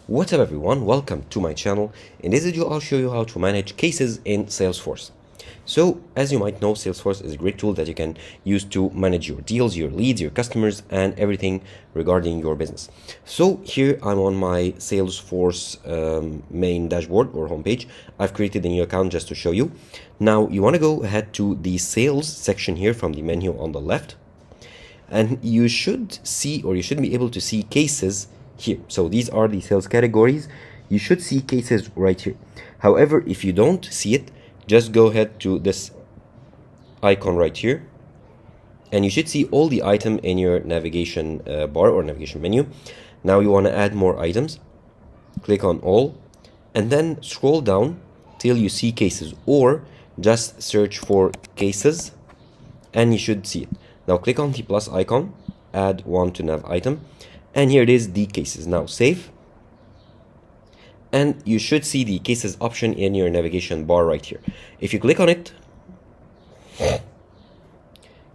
What's up everyone, welcome to my channel. In this video I'll show you how to manage cases in Salesforce. So as you might know, Salesforce is a great tool that you can use to manage your deals, your leads, your customers, and everything regarding your business. So here I'm on my Salesforce main dashboard or homepage. I've created a new account just to show you. Now you want to go ahead to the sales section here from the menu on the left, and you should see, or you should be able to see, cases here. So these are the sales categories. You should see cases right here. However, if you don't see it, just go ahead to this icon right here, and you should see all the item in your navigation bar or navigation menu. Now you want to add more items. Click on all, and then scroll down till you see cases, or just search for cases, and you should see it. Now click on the plus icon, add one to nav item, and here it is, the cases. Now save, and you should see the cases option in your navigation bar right here. If you click on it,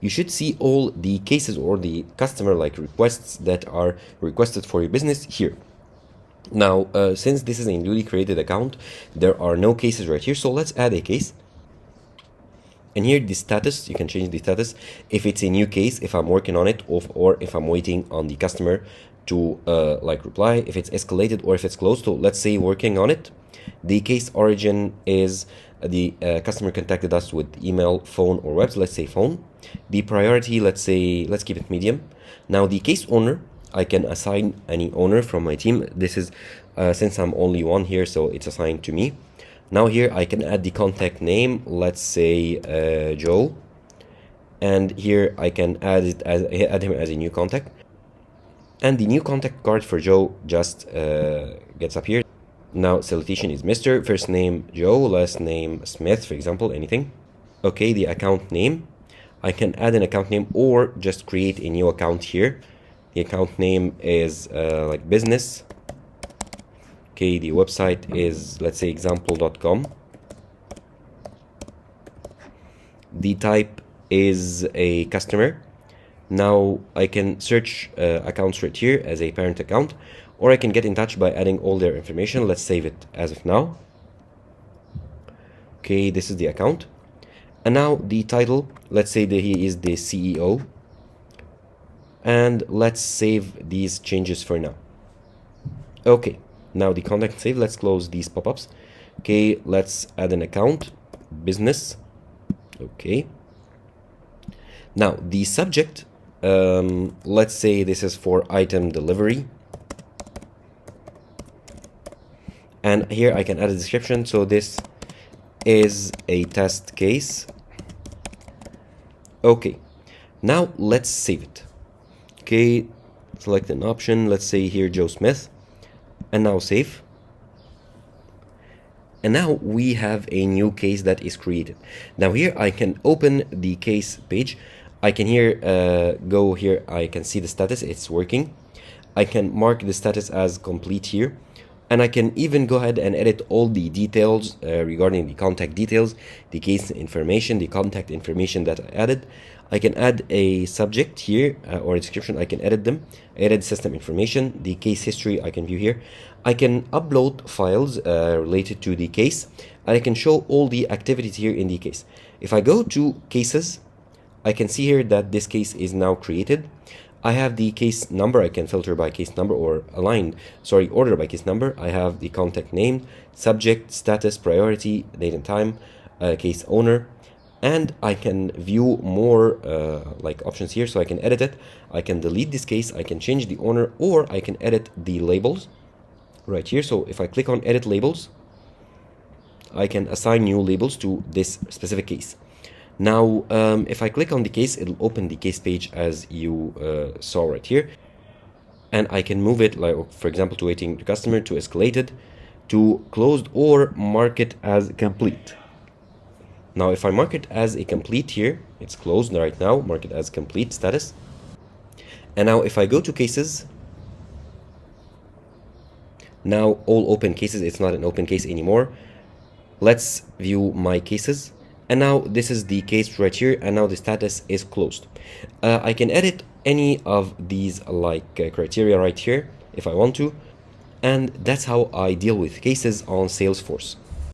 you should see all the cases or the customer requests that are requested for your business here. Now since this is a newly created account, there are no cases right here, so let's add a case. And here the status, you can change the status if it's a new case, if I'm working on it, or if I'm waiting on the customer to reply, if it's escalated or if it's closed. So let's say working on it. The case origin is the customer contacted us with email, phone, or web. So let's say phone. The priority, let's keep it medium. Now the case owner, I can assign any owner from my team. This is since I'm only one here, so it's assigned to me. Now here I can add the contact name, let's say Joe, and here I can add him as a new contact, and the new contact card for Joe just gets up here. Now salutation is Mr. First name Joe, last name Smith, for example, anything. Okay, the account name, I can add an account name or just create a new account here. The account name is like business. Okay, the website is, let's say, example.com. The type is a customer. Now I can search accounts right here as a parent account, or I can get in touch by adding all their information. Let's save it as of now. Okay, this is the account. And now the title, let's say that he is the CEO. And let's save these changes for now. Okay. Now the contact save, let's close these pop-ups. Okay, let's add an account, business. Okay. Now the subject, let's say this is for item delivery. And here I can add a description. So this is a test case. Okay. Now let's save it. Okay, select an option. Let's say here Joe Smith. And now save. And now we have a new case that is created. Now here I can open the case page. I can here go here. I can see the status, it's working. I can mark the status as complete here. And I can even go ahead and edit all the details regarding the contact details, the case information, the contact information that I added. I can add a subject here or a description. I can edit them. Edit system information, the case history I can view here. I can upload files related to the case, and I can show all the activities here in the case. If I go to cases, I can see here that this case is now created. I have the case number. I can filter by case number or order by case number. I have the contact name, subject, status, priority, date and time, case owner, and I can view more options here. So I can edit it. I can delete this case. I can change the owner, or I can edit the labels right here. So if I click on edit labels, I can assign new labels to this specific case. Now, if I click on the case, it'll open the case page as you saw right here. And I can move it, for example, to waiting to customer, to escalated, to closed, or mark it as complete. Now, if I mark it as a complete here, it's closed right now, mark it as complete status. And now if I go to cases, now all open cases, it's not an open case anymore. Let's view my cases. And now this is the case right here, and now the status is closed. I can edit any of these criteria right here if I want to. And that's how I deal with cases on Salesforce.